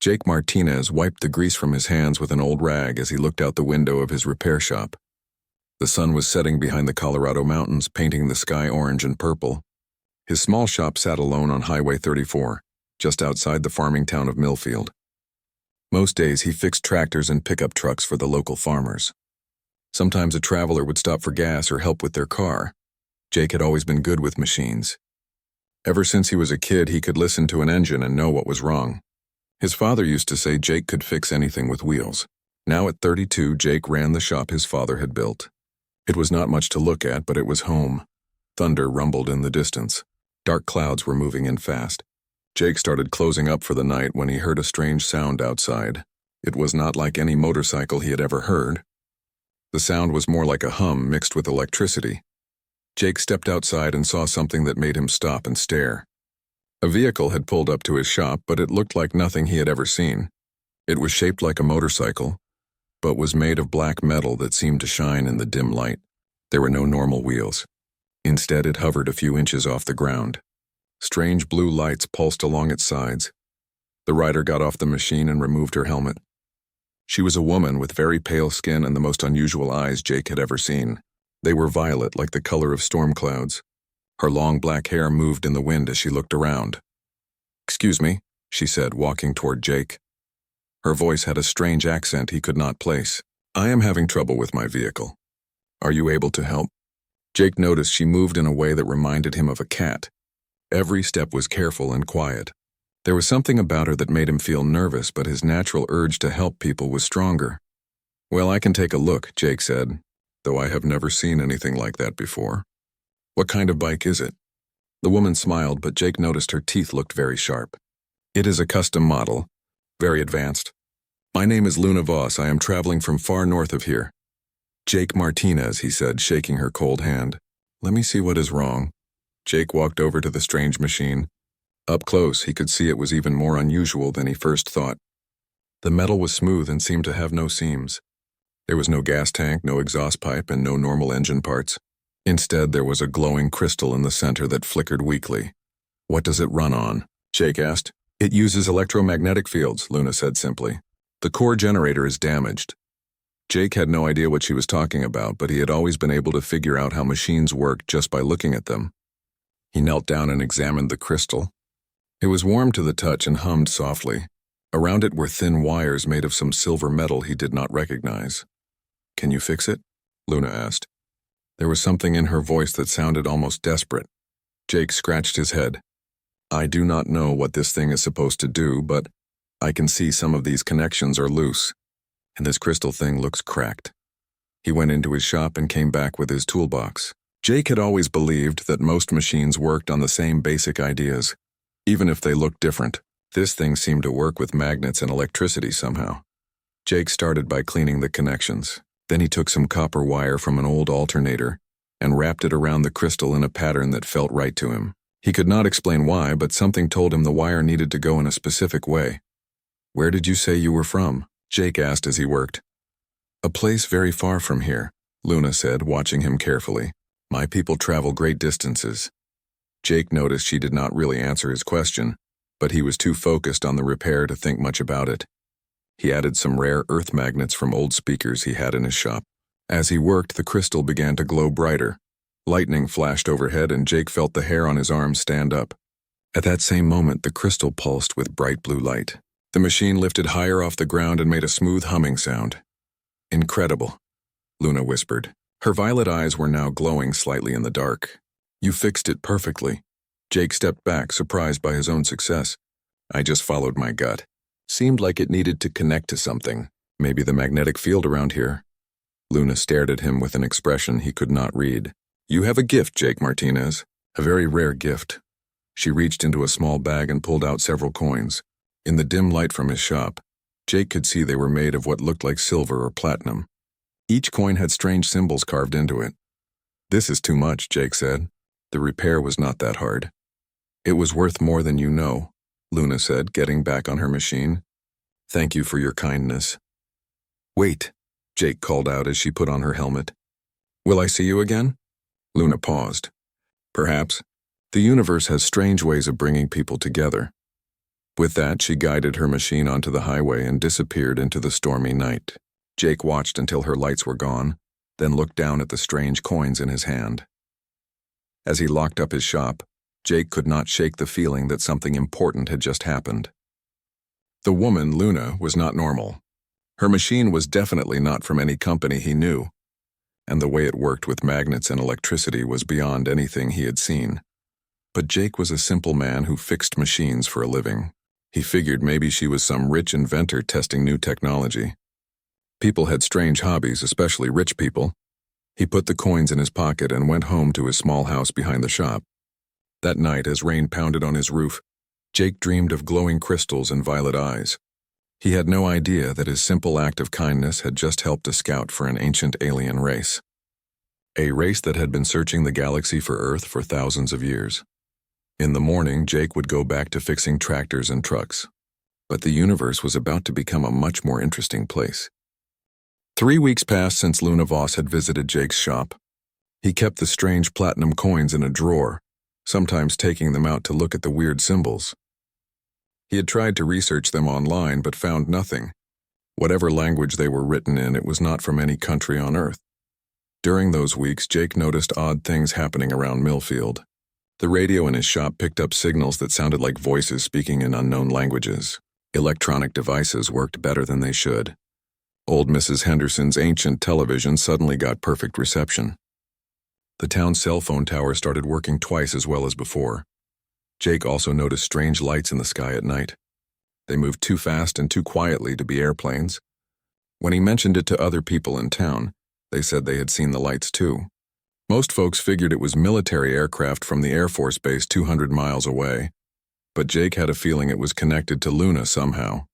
Jake Martinez wiped the grease from his hands with an old rag as he looked out the window of his repair shop. The sun was setting behind the Colorado mountains, painting the sky orange and purple. His small shop sat alone on Highway 34, just outside the farming town of Millfield. Most days he fixed tractors and pickup trucks for the local farmers. Sometimes a traveler would stop for gas or help with their car. Jake had always been good with machines. Ever since he was a kid, he could listen to an engine and know what was wrong. His father used to say Jake could fix anything with wheels. Now at 32, Jake ran the shop his father had built. It was not much to look at, but it was home. Thunder rumbled in the distance. Dark clouds were moving in fast. Jake started closing up for the night when he heard a strange sound outside. It was not like any motorcycle he had ever heard. The sound was more like a hum mixed with electricity. Jake stepped outside and saw something that made him stop and stare. A vehicle had pulled up to his shop, but it looked like nothing he had ever seen. It was shaped like a motorcycle, but was made of black metal that seemed to shine in the dim light. There were no normal wheels. Instead, it hovered a few inches off the ground. Strange blue lights pulsed along its sides. The rider got off the machine and removed her helmet. She was a woman with very pale skin and the most unusual eyes Jake had ever seen. They were violet, like the color of storm clouds. Her long black hair moved in the wind as she looked around. "Excuse me," she said, walking toward Jake. Her voice had a strange accent he could not place. "I am having trouble with my vehicle. Are you able to help?" Jake noticed she moved in a way that reminded him of a cat. Every step was careful and quiet. There was something about her that made him feel nervous, but his natural urge to help people was stronger. "Well, I can take a look," Jake said, "though I have never seen anything like that before. What kind of bike is it?" The woman smiled, but Jake noticed her teeth looked very sharp. "It is a custom model, very advanced. My name is Luna Voss. I am traveling from far north of here." "Jake Martinez," he said, shaking her cold hand. "Let me see what is wrong." Jake walked over to the strange machine. Up close, he could see it was even more unusual than he first thought. The metal was smooth and seemed to have no seams. There was no gas tank, no exhaust pipe, and no normal engine parts. Instead, there was a glowing crystal in the center that flickered weakly. "What does it run on?" Jake asked. "It uses electromagnetic fields," Luna said simply. "The core generator is damaged." Jake had no idea what she was talking about, but he had always been able to figure out how machines worked just by looking at them. He knelt down and examined the crystal. It was warm to the touch and hummed softly. Around it were thin wires made of some silver metal he did not recognize. "Can you fix it?" Luna asked. There was something in her voice that sounded almost desperate. Jake scratched his head. "I do not know what this thing is supposed to do, but I can see some of these connections are loose, and this crystal thing looks cracked." He went into his shop and came back with his toolbox. Jake had always believed that most machines worked on the same basic ideas, even if they looked different. This thing seemed to work with magnets and electricity somehow. Jake started by cleaning the connections. Then he took some copper wire from an old alternator and wrapped it around the crystal in a pattern that felt right to him. He could not explain why, but something told him the wire needed to go in a specific way. "Where did you say you were from?" Jake asked as he worked. "A place very far from here," Luna said, watching him carefully. "My people travel great distances." Jake noticed she did not really answer his question, but he was too focused on the repair to think much about it. He added some rare earth magnets from old speakers he had in his shop. As he worked, the crystal began to glow brighter. Lightning flashed overhead and Jake felt the hair on his arms stand up. At that same moment, the crystal pulsed with bright blue light. The machine lifted higher off the ground and made a smooth humming sound. "Incredible," Luna whispered. Her violet eyes were now glowing slightly in the dark. "You fixed it perfectly." Jake stepped back, surprised by his own success. "I just followed my gut. Seemed like it needed to connect to something, maybe the magnetic field around here." Luna stared at him with an expression he could not read. "You have a gift, Jake Martinez. A very rare gift." She reached into a small bag and pulled out several coins. In the dim light from his shop, Jake could see they were made of what looked like silver or platinum. Each coin had strange symbols carved into it. "This is too much," Jake said. The repair was not that hard. "It was worth more than you know," Luna said, getting back on her machine. "Thank you for your kindness." "Wait," Jake called out as she put on her helmet. "Will I see you again?" Luna paused. "Perhaps. The universe has strange ways of bringing people together." With that, she guided her machine onto the highway and disappeared into the stormy night. Jake watched until her lights were gone, then looked down at the strange coins in his hand. As he locked up his shop, Jake could not shake the feeling that something important had just happened. The woman, Luna, was not normal. Her machine was definitely not from any company he knew, and the way it worked with magnets and electricity was beyond anything he had seen. But Jake was a simple man who fixed machines for a living. He figured maybe she was some rich inventor testing new technology. People had strange hobbies, especially rich people. He put the coins in his pocket and went home to his small house behind the shop. That night, as rain pounded on his roof, Jake dreamed of glowing crystals and violet eyes. He had no idea that his simple act of kindness had just helped a scout for an ancient alien race. A race that had been searching the galaxy for Earth for thousands of years. In the morning, Jake would go back to fixing tractors and trucks. But the universe was about to become a much more interesting place. 3 weeks passed since Luna Voss had visited Jake's shop. He kept the strange platinum coins in a drawer, sometimes taking them out to look at the weird symbols. He had tried to research them online but found nothing. Whatever language they were written in, it was not from any country on Earth. During those weeks, Jake noticed odd things happening around Millfield. The radio in his shop picked up signals that sounded like voices speaking in unknown languages. Electronic devices worked better than they should. Old Mrs. Henderson's ancient television suddenly got perfect reception. The town's cell phone tower started working twice as well as before. Jake also noticed strange lights in the sky at night. They moved too fast and too quietly to be airplanes. When he mentioned it to other people in town, they said they had seen the lights too. Most folks figured it was military aircraft from the Air Force Base 200 miles away, but Jake had a feeling it was connected to Luna somehow.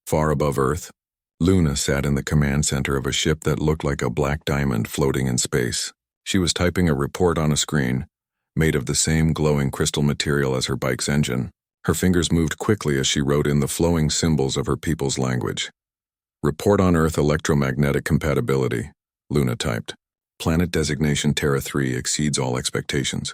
Far above Earth, Luna sat in the command center of a ship that looked like a black diamond floating in space. She was typing a report on a screen, made of the same glowing crystal material as her bike's engine. Her fingers moved quickly as she wrote in the flowing symbols of her people's language. Report on Earth electromagnetic compatibility, Luna typed. Planet designation Terra 3 exceeds all expectations.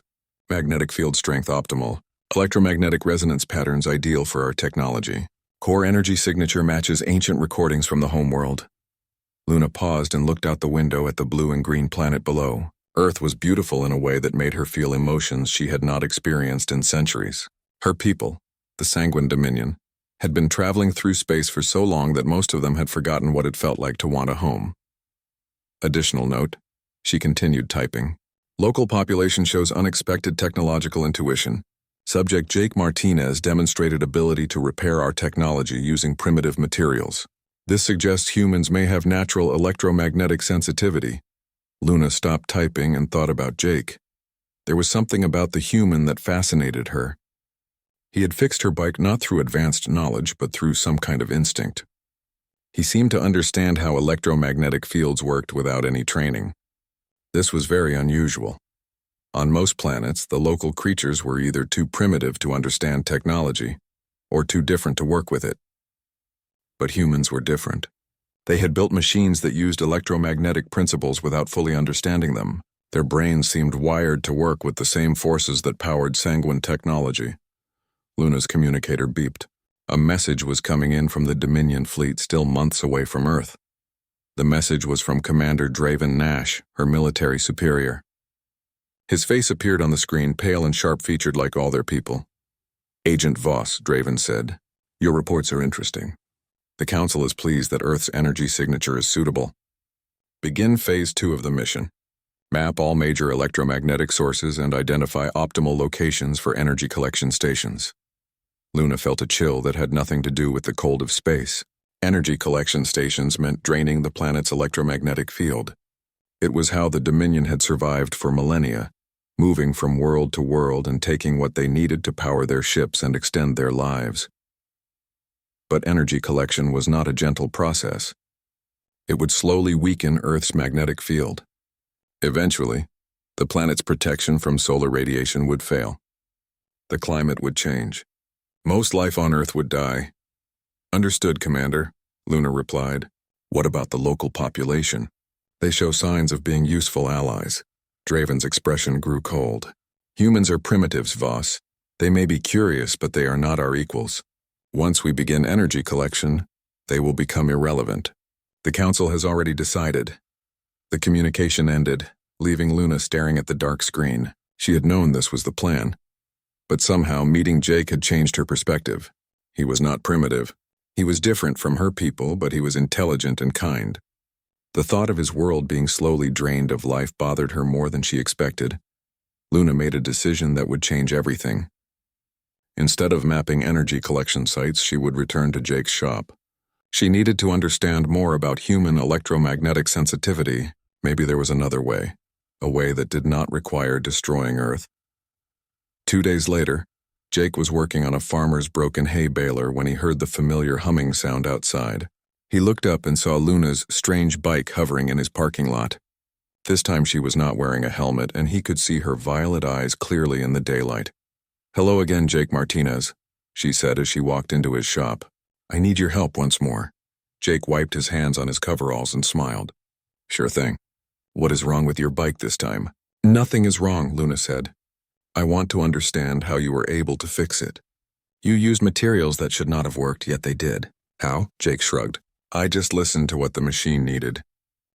Magnetic field strength optimal. Electromagnetic resonance patterns ideal for our technology. Core energy signature matches ancient recordings from the homeworld. Luna paused and looked out the window at the blue and green planet below. Earth was beautiful in a way that made her feel emotions she had not experienced in centuries. Her people, the Sanguine Dominion, had been traveling through space for so long that most of them had forgotten what it felt like to want a home. Additional note, she continued typing. Local population shows unexpected technological intuition. Subject Jake Martinez demonstrated ability to repair our technology using primitive materials. This suggests humans may have natural electromagnetic sensitivity. Luna stopped typing and thought about Jake. There was something about the human that fascinated her. He had fixed her bike not through advanced knowledge, but through some kind of instinct. He seemed to understand how electromagnetic fields worked without any training. This was very unusual. On most planets, the local creatures were either too primitive to understand technology, or too different to work with it. But humans were different. They had built machines that used electromagnetic principles without fully understanding them. Their brains seemed wired to work with the same forces that powered sanguine technology. Luna's communicator beeped. A message was coming in from the Dominion fleet still months away from Earth. The message was from Commander Draven Nash, her military superior. His face appeared on the screen, pale and sharp-featured like all their people. Agent Voss, Draven said, "Your reports are interesting. The Council is pleased that Earth's energy signature is suitable. Begin Phase 2 of the mission. Map all major electromagnetic sources and identify optimal locations for energy collection stations." Luna felt a chill that had nothing to do with the cold of space. Energy collection stations meant draining the planet's electromagnetic field. It was how the Dominion had survived for millennia, moving from world to world and taking what they needed to power their ships and extend their lives. But energy collection was not a gentle process. It would slowly weaken Earth's magnetic field. Eventually, the planet's protection from solar radiation would fail. The climate would change. Most life on Earth would die. "Understood, Commander," Luna replied. "What about the local population? They show signs of being useful allies." Draven's expression grew cold. "Humans are primitives, Voss. They may be curious, but they are not our equals. Once we begin energy collection, they will become irrelevant. The council has already decided. The communication ended, leaving Luna staring at the dark screen. She had known this was the plan. But somehow, meeting Jake had changed her perspective. He was not primitive. He was different from her people, but he was intelligent and kind. The thought of his world being slowly drained of life bothered her more than she expected. Luna made a decision that would change everything. Instead of mapping energy collection sites, she would return to Jake's shop. She needed to understand more about human electromagnetic sensitivity. Maybe there was another way, a way that did not require destroying Earth. 2 days later, Jake was working on a farmer's broken hay baler when he heard the familiar humming sound outside. He looked up and saw Luna's strange bike hovering in his parking lot. This time she was not wearing a helmet, and he could see her violet eyes clearly in the daylight. "Hello again, Jake Martinez," she said as she walked into his shop. "I need your help once more." Jake wiped his hands on his coveralls and smiled. "Sure thing. What is wrong with your bike this time?" "Nothing is wrong," Luna said. "I want to understand how you were able to fix it. You used materials that should not have worked, yet they did." "How?" Jake shrugged. "I just listened to what the machine needed.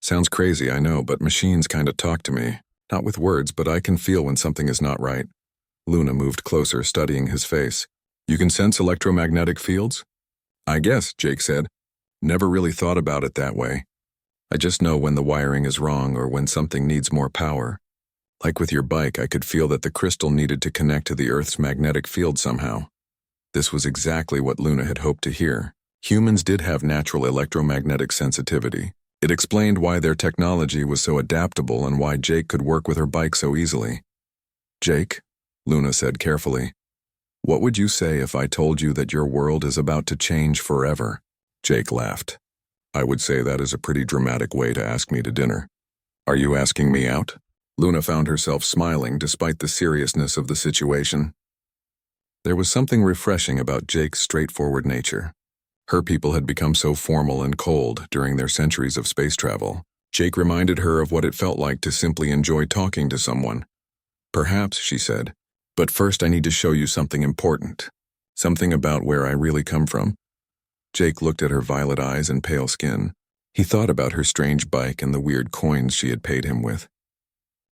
Sounds crazy, I know, but machines kinda talk to me. Not with words, but I can feel when something is not right." Luna moved closer, studying his face. "You can sense electromagnetic fields?" "I guess," Jake said. "Never really thought about it that way. I just know when the wiring is wrong or when something needs more power. Like with your bike, I could feel that the crystal needed to connect to the Earth's magnetic field somehow." This was exactly what Luna had hoped to hear. Humans did have natural electromagnetic sensitivity. It explained why their technology was so adaptable and why Jake could work with her bike so easily. "Jake," Luna said carefully, "what would you say if I told you that your world is about to change forever?" Jake laughed. "I would say that is a pretty dramatic way to ask me to dinner. Are you asking me out?" Luna found herself smiling despite the seriousness of the situation. There was something refreshing about Jake's straightforward nature. Her people had become so formal and cold during their centuries of space travel. Jake reminded her of what it felt like to simply enjoy talking to someone. "Perhaps," she said, "but first I need to show you something important. Something about where I really come from." Jake looked at her violet eyes and pale skin. He thought about her strange bike and the weird coins she had paid him with.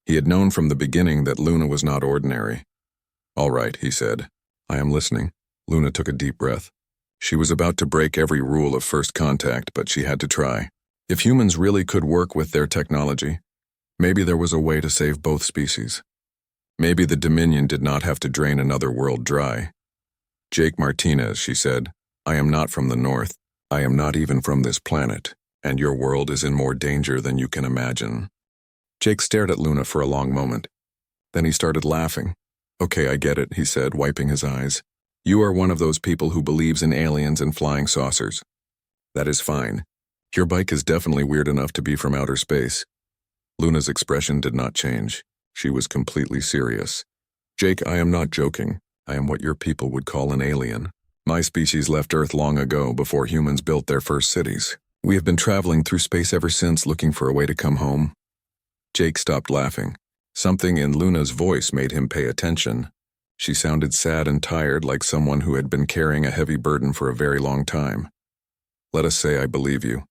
He had known from the beginning that Luna was not ordinary. "All right," he said. "I am listening." Luna took a deep breath. She was about to break every rule of first contact, but she had to try. If humans really could work with their technology, maybe there was a way to save both species. Maybe the Dominion did not have to drain another world dry. "Jake Martinez," she said, "I am not from the North. I am not even from this planet, and your world is in more danger than you can imagine." Jake stared at Luna for a long moment. Then he started laughing. "Okay, I get it," he said, wiping his eyes. "You are one of those people who believes in aliens and flying saucers. That is fine. Your bike is definitely weird enough to be from outer space." Luna's expression did not change. She was completely serious. "Jake, I am not joking. I am what your people would call an alien. My species left Earth long ago, before humans built their first cities. We have been traveling through space ever since, looking for a way to come home." Jake stopped laughing. Something in Luna's voice made him pay attention. She sounded sad and tired, like someone who had been carrying a heavy burden for a very long time. "Let us say I believe you,"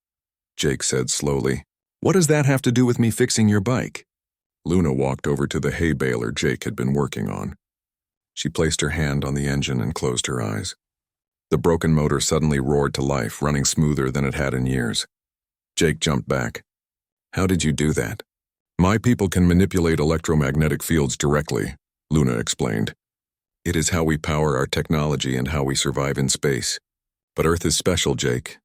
Jake said slowly. "What does that have to do with me fixing your bike?" Luna walked over to the hay baler Jake had been working on. She placed her hand on the engine and closed her eyes. The broken motor suddenly roared to life, running smoother than it had in years. Jake jumped back. "How did you do that?" "My people can manipulate electromagnetic fields directly," Luna explained. "It is how we power our technology and how we survive in space. But Earth is special, Jake.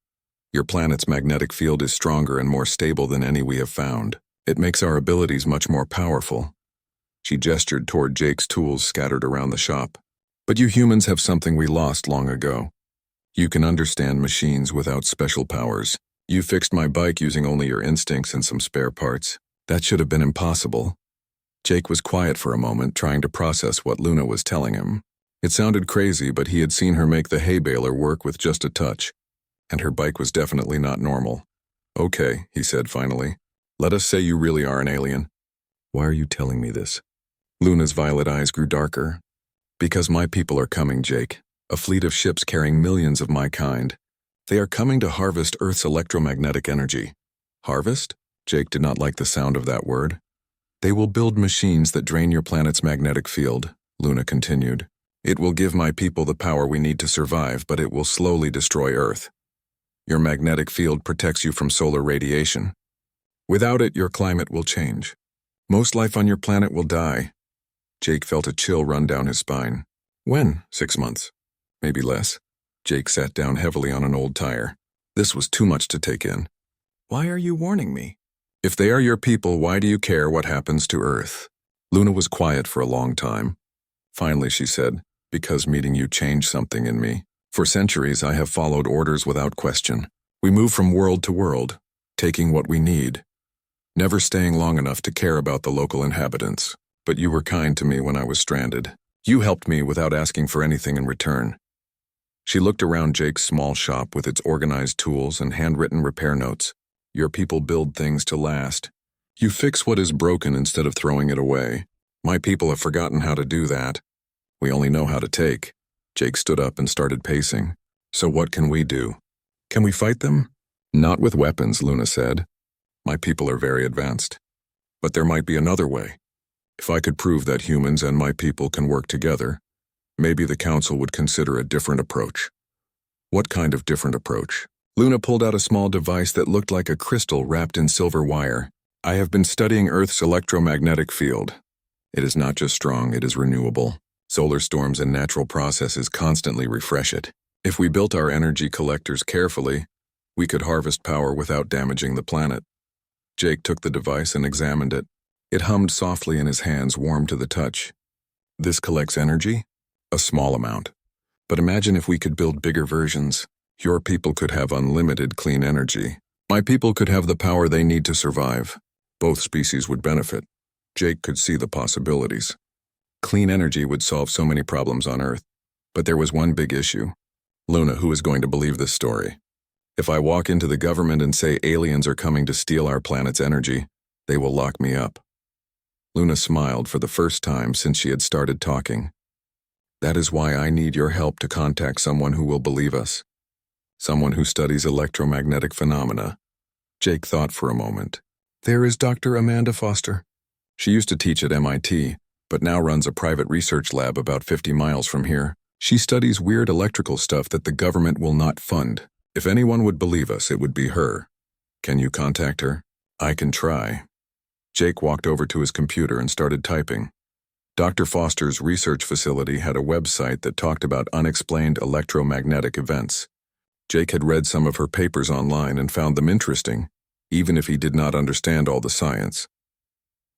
Your planet's magnetic field is stronger and more stable than any we have found. It makes our abilities much more powerful." She gestured toward Jake's tools scattered around the shop. "But you humans have something we lost long ago. You can understand machines without special powers. You fixed my bike using only your instincts and some spare parts. That should have been impossible." Jake was quiet for a moment, trying to process what Luna was telling him. It sounded crazy, but he had seen her make the hay baler work with just a touch, and her bike was definitely not normal. "Okay," he said finally. "Let us say you really are an alien. Why are you telling me this?" Luna's violet eyes grew darker. "Because my people are coming, Jake. A fleet of ships carrying millions of my kind. They are coming to harvest Earth's electromagnetic energy. Harvest? Jake did not like the sound of that word. They will build machines that drain your planet's magnetic field, Luna continued. It will give my people the power we need to survive, but it will slowly destroy Earth. Your magnetic field protects you from solar radiation. Without it, your climate will change. Most life on your planet will die. Jake felt a chill run down his spine. When? 6 months. Maybe less. Jake sat down heavily on an old tire. This was too much to take in. Why are you warning me? If they are your people, why do you care what happens to Earth? Luna was quiet for a long time. Finally, she said, because meeting you changed something in me. For centuries, I have followed orders without question. We move from world to world, taking what we need, never staying long enough to care about the local inhabitants. But you were kind to me when I was stranded. You helped me without asking for anything in return. She looked around Jake's small shop with its organized tools and handwritten repair notes. Your people build things to last. You fix what is broken instead of throwing it away. My people have forgotten how to do that. We only know how to take. Jake stood up and started pacing. So what can we do? Can we fight them? Not with weapons, Luna said. My people are very advanced. But there might be another way. If I could prove that humans and my people can work together, maybe the council would consider a different approach. What kind of different approach? Luna pulled out a small device that looked like a crystal wrapped in silver wire. I have been studying Earth's electromagnetic field. It is not just strong, it is renewable. Solar storms and natural processes constantly refresh it. If we built our energy collectors carefully, we could harvest power without damaging the planet. Jake took the device and examined it. It hummed softly in his hands, warm to the touch. This collects energy? A small amount. But imagine if we could build bigger versions. Your people could have unlimited clean energy. My people could have the power they need to survive. Both species would benefit. Jake could see the possibilities. Clean energy would solve so many problems on Earth. But there was one big issue. Luna, who is going to believe this story? If I walk into the government and say aliens are coming to steal our planet's energy, they will lock me up. Luna smiled for the first time since she had started talking. That is why I need your help to contact someone who will believe us. Someone who studies electromagnetic phenomena. Jake thought for a moment. There is Dr. Amanda Foster. She used to teach at MIT, but now runs a private research lab about 50 miles from here. She studies weird electrical stuff that the government will not fund. If anyone would believe us, it would be her. Can you contact her? I can try. Jake walked over to his computer and started typing. Dr. Foster's research facility had a website that talked about unexplained electromagnetic events. Jake had read some of her papers online and found them interesting, even if he did not understand all the science.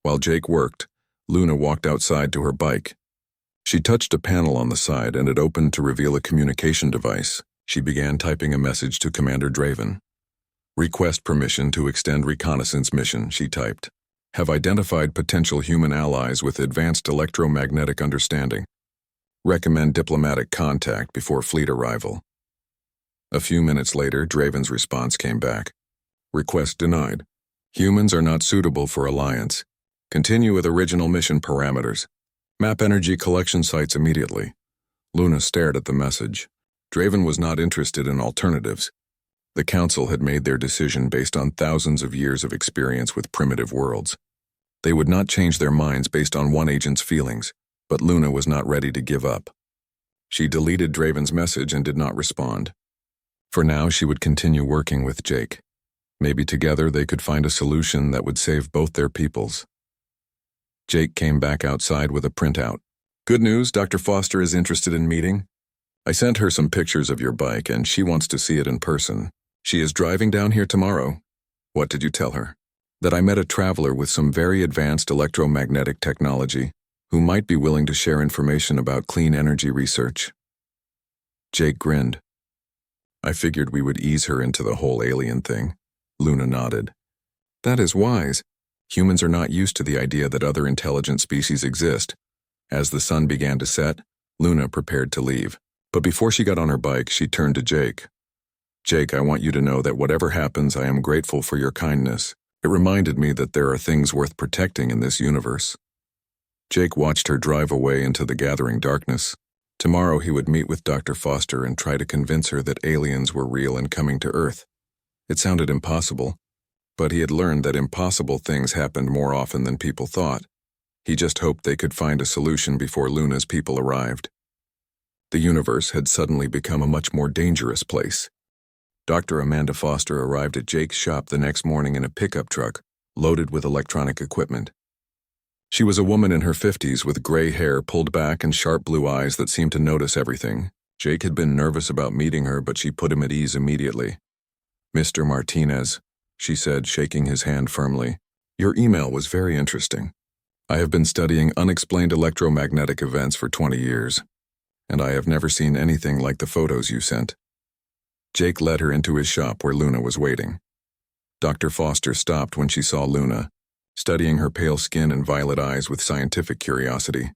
While Jake worked, Luna walked outside to her bike. She touched a panel on the side and it opened to reveal a communication device. She began typing a message to Commander Draven. Request permission to extend reconnaissance mission, she typed. Have identified potential human allies with advanced electromagnetic understanding. Recommend diplomatic contact before fleet arrival. A few minutes later, Draven's response came back. Request denied. Humans are not suitable for alliance. Continue with original mission parameters. Map energy collection sites immediately. Luna stared at the message. Draven was not interested in alternatives. The Council had made their decision based on thousands of years of experience with primitive worlds. They would not change their minds based on one agent's feelings, but Luna was not ready to give up. She deleted Draven's message and did not respond. For now, she would continue working with Jake. Maybe together they could find a solution that would save both their peoples. Jake came back outside with a printout. Good news, Dr. Foster is interested in meeting. I sent her some pictures of your bike and she wants to see it in person. She is driving down here tomorrow. What did you tell her? That I met a traveler with some very advanced electromagnetic technology who might be willing to share information about clean energy research. Jake grinned. I figured we would ease her into the whole alien thing. Luna nodded. That is wise. Humans are not used to the idea that other intelligent species exist. As the sun began to set, Luna prepared to leave. But before she got on her bike, she turned to Jake. Jake, I want you to know that whatever happens, I am grateful for your kindness. It reminded me that there are things worth protecting in this universe. Jake watched her drive away into the gathering darkness. Tomorrow he would meet with Dr. Foster and try to convince her that aliens were real and coming to Earth. It sounded impossible, but he had learned that impossible things happened more often than people thought. He just hoped they could find a solution before Luna's people arrived. The universe had suddenly become a much more dangerous place. Dr. Amanda Foster arrived at Jake's shop the next morning in a pickup truck, loaded with electronic equipment. She was a woman in her 50s with gray hair pulled back and sharp blue eyes that seemed to notice everything. Jake had been nervous about meeting her, but she put him at ease immediately. "Mr. Martinez," she said, shaking his hand firmly, "your email was very interesting. I have been studying unexplained electromagnetic events for 20 years, and I have never seen anything like the photos you sent." Jake led her into his shop where Luna was waiting. Dr. Foster stopped when she saw Luna, studying her pale skin and violet eyes with scientific curiosity.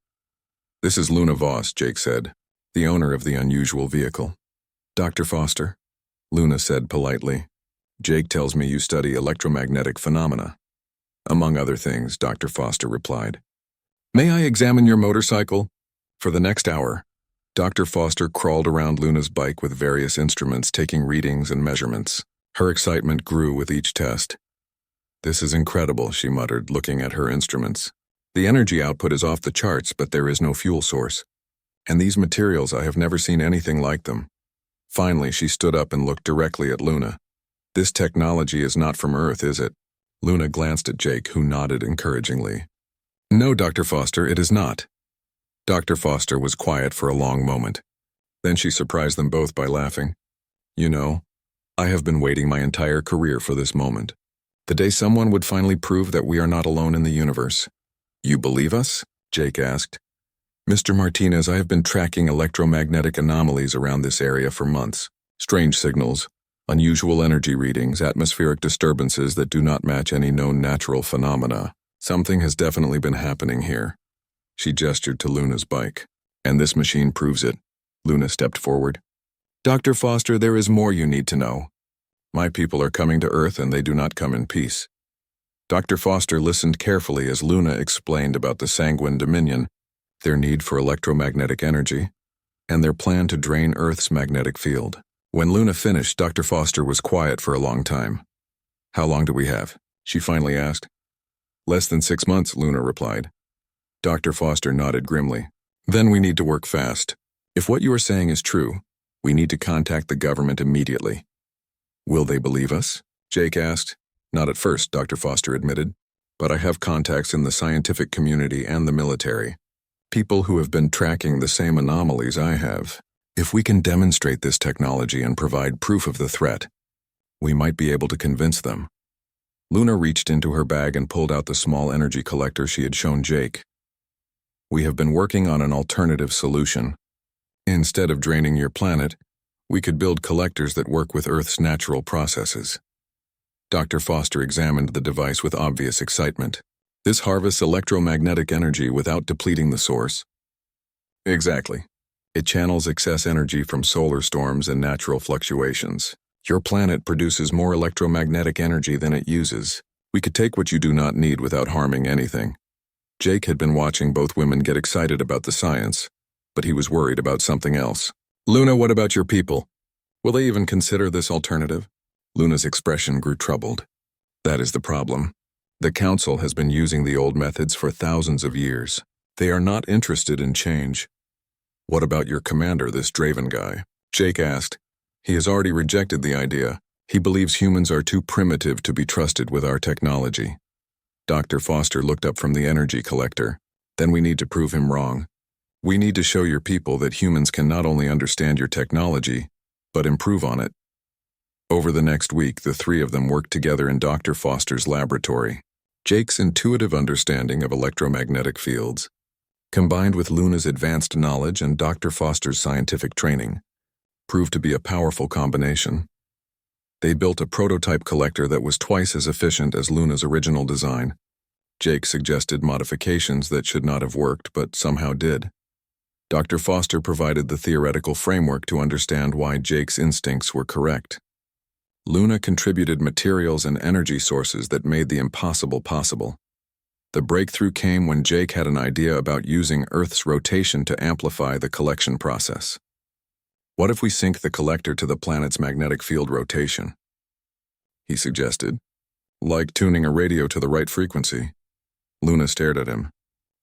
"This is Luna Voss," Jake said, "the owner of the unusual vehicle." "Dr. Foster," Luna said politely, "Jake tells me you study electromagnetic phenomena." "Among other things," Dr. Foster replied. "May I examine your motorcycle?" For the next hour, Dr. Foster crawled around Luna's bike with various instruments, taking readings and measurements. Her excitement grew with each test. "This is incredible," she muttered, looking at her instruments. "The energy output is off the charts, but there is no fuel source. And these materials, I have never seen anything like them." Finally, she stood up and looked directly at Luna. "This technology is not from Earth, is it?" Luna glanced at Jake, who nodded encouragingly. "No, Dr. Foster, it is not." Dr. Foster was quiet for a long moment. Then she surprised them both by laughing. "You know, I have been waiting my entire career for this moment. The day someone would finally prove that we are not alone in the universe." "You believe us?" Jake asked. "Mr. Martinez, I have been tracking electromagnetic anomalies around this area for months. Strange signals, unusual energy readings, atmospheric disturbances that do not match any known natural phenomena. Something has definitely been happening here." She gestured to Luna's bike. "And this machine proves it." Luna stepped forward. "Dr. Foster, there is more you need to know. My people are coming to Earth, and they do not come in peace." Dr. Foster listened carefully as Luna explained about the Sanguine Dominion, their need for electromagnetic energy, and their plan to drain Earth's magnetic field. When Luna finished, Dr. Foster was quiet for a long time. "How long do we have?" she finally asked. "Less than 6 months," Luna replied. Dr. Foster nodded grimly. "Then we need to work fast. If what you are saying is true, we need to contact the government immediately." "Will they believe us?" Jake asked. "Not at first," Dr. Foster admitted, "but I have contacts in the scientific community and the military. People who have been tracking the same anomalies I have. If we can demonstrate this technology and provide proof of the threat, we might be able to convince them." Luna reached into her bag and pulled out the small energy collector she had shown Jake. "We have been working on an alternative solution. Instead of draining your planet, we could build collectors that work with Earth's natural processes." Dr. Foster examined the device with obvious excitement. "This harvests electromagnetic energy without depleting the source." "Exactly. It channels excess energy from solar storms and natural fluctuations. Your planet produces more electromagnetic energy than it uses. We could take what you do not need without harming anything." Jake had been watching both women get excited about the science, but he was worried about something else. "Luna, what about your people? Will they even consider this alternative?" Luna's expression grew troubled. "That is the problem. The Council has been using the old methods for thousands of years. They are not interested in change." "What about your commander, this Draven guy?" Jake asked. "He has already rejected the idea. He believes humans are too primitive to be trusted with our technology." Dr. Foster looked up from the energy collector. "Then we need to prove him wrong. We need to show your people that humans can not only understand your technology, but improve on it." Over the next week, the three of them worked together in Dr. Foster's laboratory. Jake's intuitive understanding of electromagnetic fields, combined with Luna's advanced knowledge and Dr. Foster's scientific training, proved to be a powerful combination. They built a prototype collector that was twice as efficient as Luna's original design. Jake suggested modifications that should not have worked, but somehow did. Dr. Foster provided the theoretical framework to understand why Jake's instincts were correct. Luna contributed materials and energy sources that made the impossible possible. The breakthrough came when Jake had an idea about using Earth's rotation to amplify the collection process. What if we sync the collector to the planet's magnetic field rotation? He suggested. Like tuning a radio to the right frequency. Luna stared at him.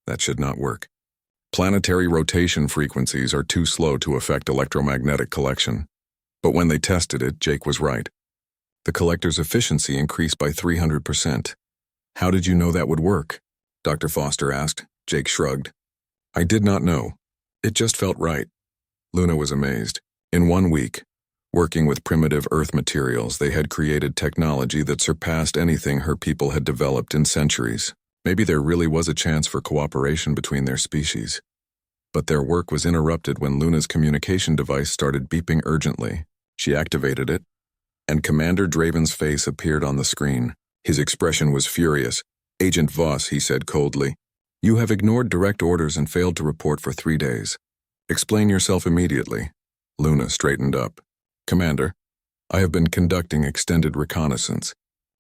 That should not work. Planetary rotation frequencies are too slow to affect electromagnetic collection. But when they tested it, Jake was right. The collector's efficiency increased by 300%. How did you know that would work? Dr. Foster asked. Jake shrugged. I did not know. It just felt right. Luna was amazed. In 1 week, working with primitive Earth materials, they had created technology that surpassed anything her people had developed in centuries. Maybe there really was a chance for cooperation between their species. But their work was interrupted when Luna's communication device started beeping urgently. She activated it, and Commander Draven's face appeared on the screen. His expression was furious. Agent Voss, he said coldly, you have ignored direct orders and failed to report for 3 days. Explain yourself immediately. Luna straightened up. Commander, I have been conducting extended reconnaissance.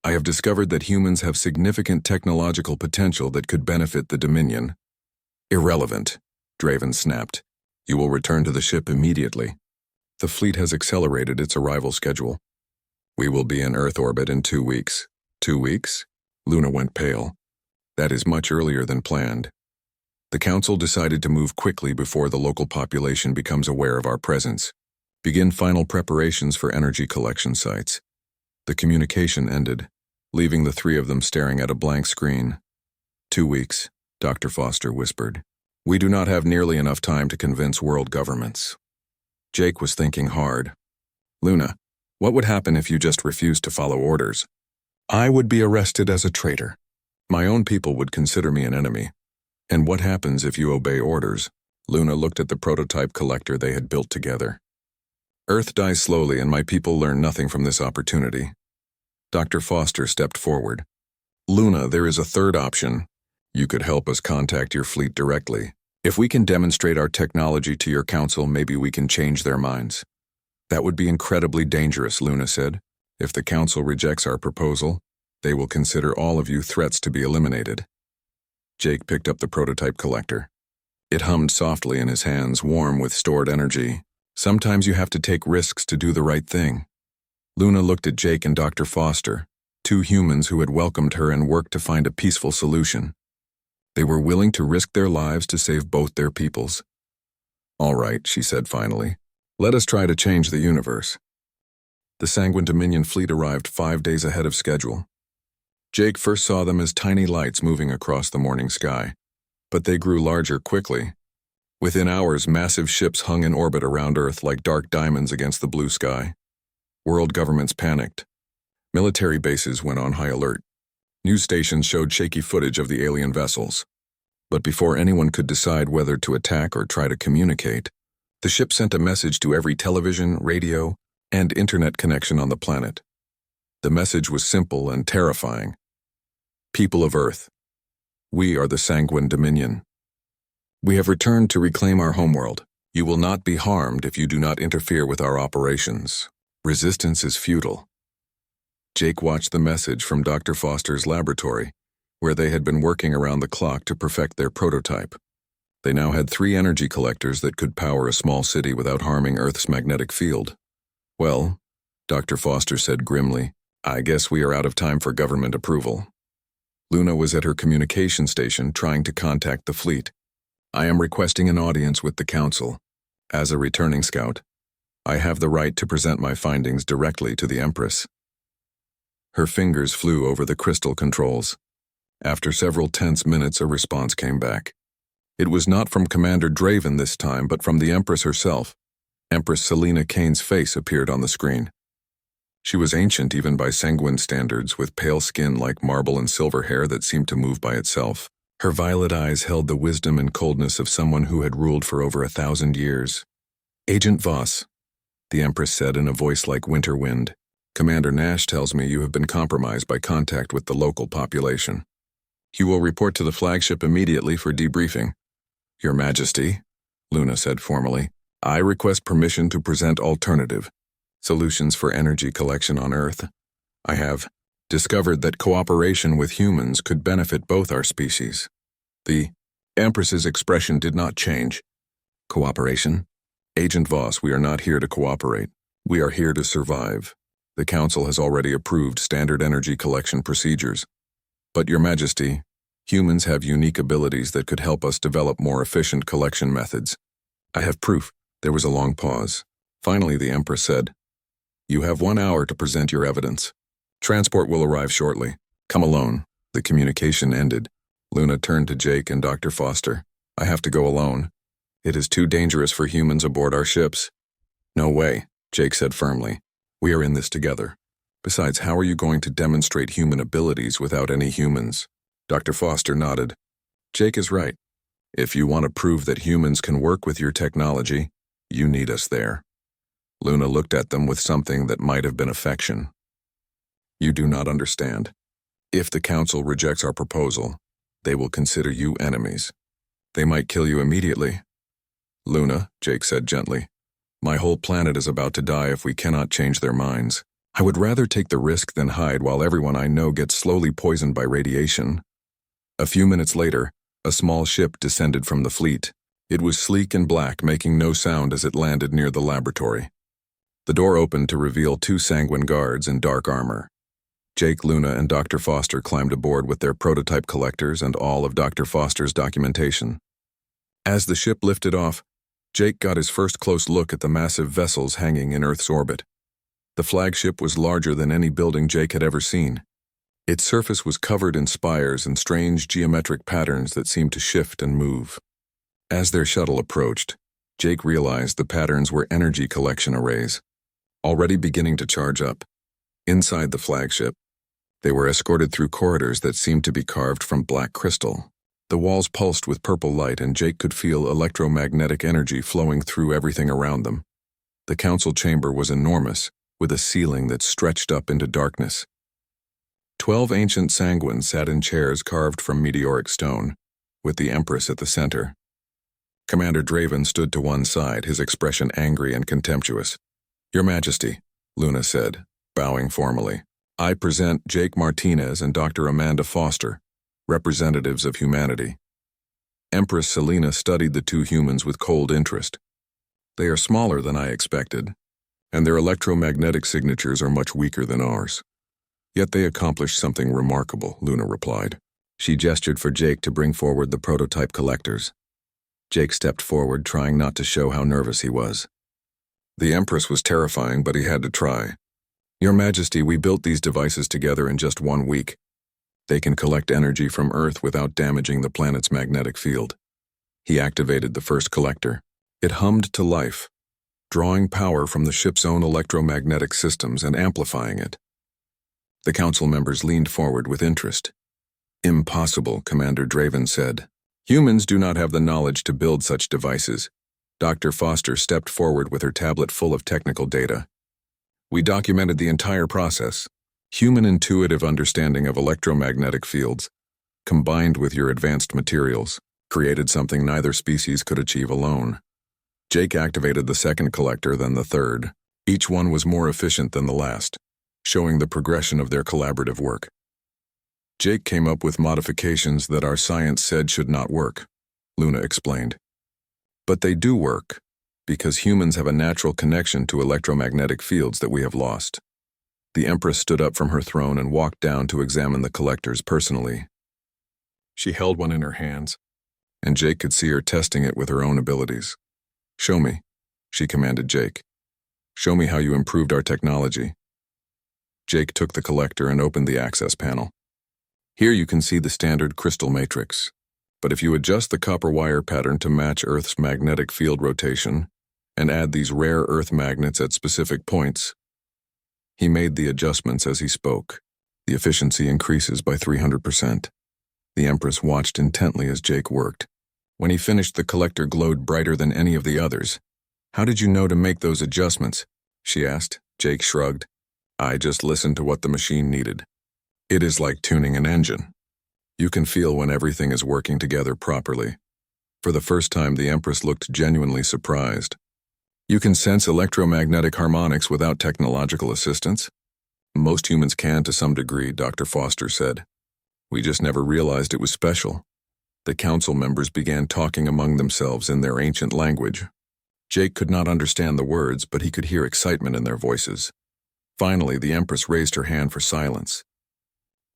I have discovered that humans have significant technological potential that could benefit the Dominion. Irrelevant, Draven snapped. You will return to the ship immediately. The fleet has accelerated its arrival schedule. We will be in Earth orbit in 2 weeks. 2 weeks? Luna went pale. That is much earlier than planned. The Council decided to move quickly before the local population becomes aware of our presence. Begin final preparations for energy collection sites. The communication ended, leaving the three of them staring at a blank screen. 2 weeks, Dr. Foster whispered. We do not have nearly enough time to convince world governments. Jake was thinking hard. Luna, what would happen if you just refused to follow orders? I would be arrested as a traitor. My own people would consider me an enemy. And what happens if you obey orders? Luna looked at the prototype collector they had built together. Earth dies slowly and my people learn nothing from this opportunity. Dr. Foster stepped forward. Luna, there is a third option. You could help us contact your fleet directly. If we can demonstrate our technology to your council, maybe we can change their minds. That would be incredibly dangerous, Luna said. If the council rejects our proposal, they will consider all of you threats to be eliminated. Jake picked up the prototype collector. It hummed softly in his hands, warm with stored energy. Sometimes you have to take risks to do the right thing. Luna looked at Jake and Dr. Foster, two humans who had welcomed her and worked to find a peaceful solution. They were willing to risk their lives to save both their peoples. All right, she said finally. Let us try to change the universe. The Sanguine Dominion fleet arrived 5 days ahead of schedule. Jake first saw them as tiny lights moving across the morning sky, but they grew larger quickly. Within hours, massive ships hung in orbit around Earth like dark diamonds against the blue sky. World governments panicked. Military bases went on high alert. News stations showed shaky footage of the alien vessels. But before anyone could decide whether to attack or try to communicate, the ship sent a message to every television, radio, and internet connection on the planet. The message was simple and terrifying. People of Earth, we are the Sanguine Dominion. We have returned to reclaim our homeworld. You will not be harmed if you do not interfere with our operations. Resistance is futile. Jake watched the message from Dr. Foster's laboratory, where they had been working around the clock to perfect their prototype. They now had 3 energy collectors that could power a small city without harming Earth's magnetic field. Well, Dr. Foster said grimly, I guess we are out of time for government approval. Luna was at her communication station trying to contact the fleet. I am requesting an audience with the council. As a returning scout, I have the right to present my findings directly to the Empress. Her fingers flew over the crystal controls. After several tense minutes, a response came back. It was not from Commander Draven this time, but from the Empress herself. Empress Selena Kane's face appeared on the screen. She was ancient even by Sanguine standards, with pale skin like marble and silver hair that seemed to move by itself. Her violet eyes held the wisdom and coldness of someone who had ruled for over 1,000 years. Agent Voss, the Empress said in a voice like winter wind. Commander Nash tells me you have been compromised by contact with the local population. You will report to the flagship immediately for debriefing. Your Majesty, Luna said formally, I request permission to present alternative solutions for energy collection on Earth. I have discovered that cooperation with humans could benefit both our species. The Empress's expression did not change. Cooperation? Agent Voss, we are not here to cooperate. We are here to survive. The Council has already approved standard energy collection procedures. But, Your Majesty, humans have unique abilities that could help us develop more efficient collection methods. I have proof. There was a long pause. Finally, the Empress said, "You have 1 hour to present your evidence. Transport will arrive shortly. Come alone." The communication ended. Luna turned to Jake and Dr. Foster. "I have to go alone. It is too dangerous for humans aboard our ships." "No way," Jake said firmly. "We are in this together. Besides, how are you going to demonstrate human abilities without any humans?" Dr. Foster nodded. "Jake is right. If you want to prove that humans can work with your technology, you need us there." Luna looked at them with something that might have been affection. "You do not understand. If the Council rejects our proposal, they will consider you enemies. They might kill you immediately." "Luna," Jake said gently, "my whole planet is about to die if we cannot change their minds. I would rather take the risk than hide while everyone I know gets slowly poisoned by radiation." A few minutes later, a small ship descended from the fleet. It was sleek and black, making no sound as it landed near the laboratory. The door opened to reveal 2 sanguine guards in dark armor. Jake, Luna, and Dr. Foster climbed aboard with their prototype collectors and all of Dr. Foster's documentation. As the ship lifted off, Jake got his first close look at the massive vessels hanging in Earth's orbit. The flagship was larger than any building Jake had ever seen. Its surface was covered in spires and strange geometric patterns that seemed to shift and move. As their shuttle approached, Jake realized the patterns were energy collection arrays, already beginning to charge up. Inside the flagship, they were escorted through corridors that seemed to be carved from black crystal. The walls pulsed with purple light, and Jake could feel electromagnetic energy flowing through everything around them. The council chamber was enormous, with a ceiling that stretched up into darkness. 12 ancient sanguines sat in chairs carved from meteoric stone, with the Empress at the center. Commander Draven stood to one side, his expression angry and contemptuous. "Your Majesty," Luna said, bowing formally, "I present Jake Martinez and Dr. Amanda Foster, representatives of humanity." Empress Selena studied the 2 humans with cold interest. "They are smaller than I expected, and their electromagnetic signatures are much weaker than ours. Yet they accomplished something remarkable," Luna replied. She gestured for Jake to bring forward the prototype collectors. Jake stepped forward, trying not to show how nervous he was. The Empress was terrifying, but he had to try. "Your Majesty, we built these devices together in just 1 week. They can collect energy from Earth without damaging the planet's magnetic field." He activated the first collector. It hummed to life, drawing power from the ship's own electromagnetic systems and amplifying it. The council members leaned forward with interest. "Impossible," Commander Draven said. "Humans do not have the knowledge to build such devices." Dr. Foster stepped forward with her tablet full of technical data. "We documented the entire process. Human intuitive understanding of electromagnetic fields, combined with your advanced materials, created something neither species could achieve alone." Jake activated the second collector, then the third. Each one was more efficient than the last, showing the progression of their collaborative work. "Jake came up with modifications that our science said should not work," Luna explained. "But they do work, because humans have a natural connection to electromagnetic fields that we have lost." The Empress stood up from her throne and walked down to examine the collectors personally. She held one in her hands, and Jake could see her testing it with her own abilities. "Show me," she commanded Jake. "Show me how you improved our technology." Jake took the collector and opened the access panel. "Here you can see the standard crystal matrix, but if you adjust the copper wire pattern to match Earth's magnetic field rotation and add these rare Earth magnets at specific points." He made the adjustments as he spoke. The efficiency increases by 300%. The Empress watched intently as Jake worked. When he finished, the collector glowed brighter than any of the others. "How did you know to make those adjustments?" she asked. Jake shrugged. "I just listened to what the machine needed. It is like tuning an engine. You can feel when everything is working together properly." For the first time, the Empress looked genuinely surprised. "You can sense electromagnetic harmonics without technological assistance?" Most humans can to some degree, Dr. Foster said. We just never realized it was special. The council members began talking among themselves in their ancient language. Jake could not understand the words, but he could hear excitement in their voices. Finally, the Empress raised her hand for silence.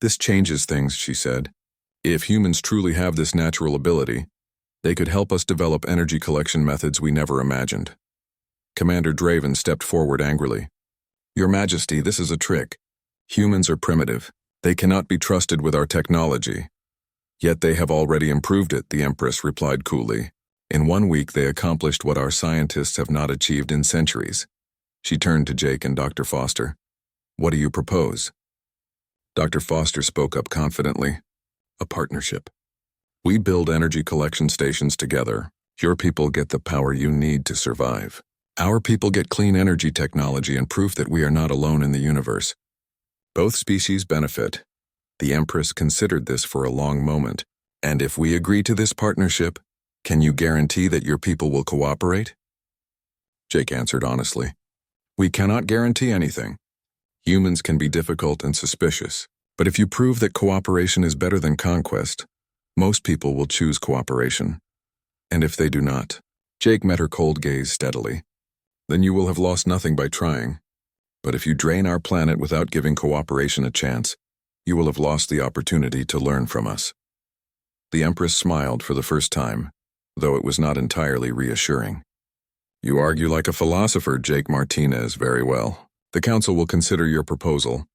This changes things, she said. If humans truly have this natural ability, they could help us develop energy collection methods we never imagined. Commander Draven stepped forward angrily. Your Majesty, this is a trick. Humans are primitive. They cannot be trusted with our technology. Yet they have already improved it, the Empress replied coolly. In 1 week they accomplished what our scientists have not achieved in centuries. She turned to Jake and Dr. Foster. What do you propose? Dr. Foster spoke up confidently. A partnership. We build energy collection stations together. Your people get the power you need to survive. Our people get clean energy technology and proof that we are not alone in the universe. Both species benefit. The Empress considered this for a long moment. And if we agree to this partnership, can you guarantee that your people will cooperate? Jake answered honestly. We cannot guarantee anything. Humans can be difficult and suspicious, but if you prove that cooperation is better than conquest, most people will choose cooperation. And if they do not, Jake met her cold gaze steadily, then you will have lost nothing by trying. But if you drain our planet without giving cooperation a chance, you will have lost the opportunity to learn from us. The Empress smiled for the first time, though it was not entirely reassuring. You argue like a philosopher, Jake Martinez, very well. The council will consider your proposal.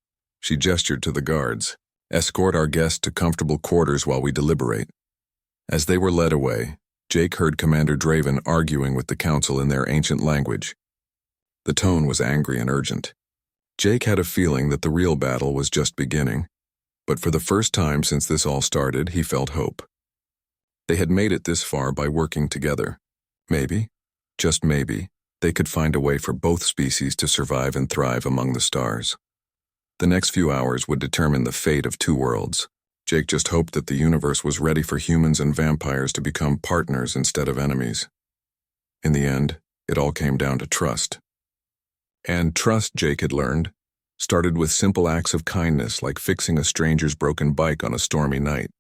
She gestured to the guards. Escort our guest to comfortable quarters while we deliberate. As they were led away, Jake heard Commander Draven arguing with the council in their ancient language. The tone was angry and urgent. Jake had a feeling that the real battle was just beginning, but for the first time since this all started, he felt hope. They had made it this far by working together. Maybe, just maybe, they could find a way for both species to survive and thrive among the stars. The next few hours would determine the fate of two worlds. Jake just hoped that the universe was ready for humans and vampires to become partners instead of enemies. In the end, it all came down to trust. And trust, Jake had learned, started with simple acts of kindness like fixing a stranger's broken bike on a stormy night.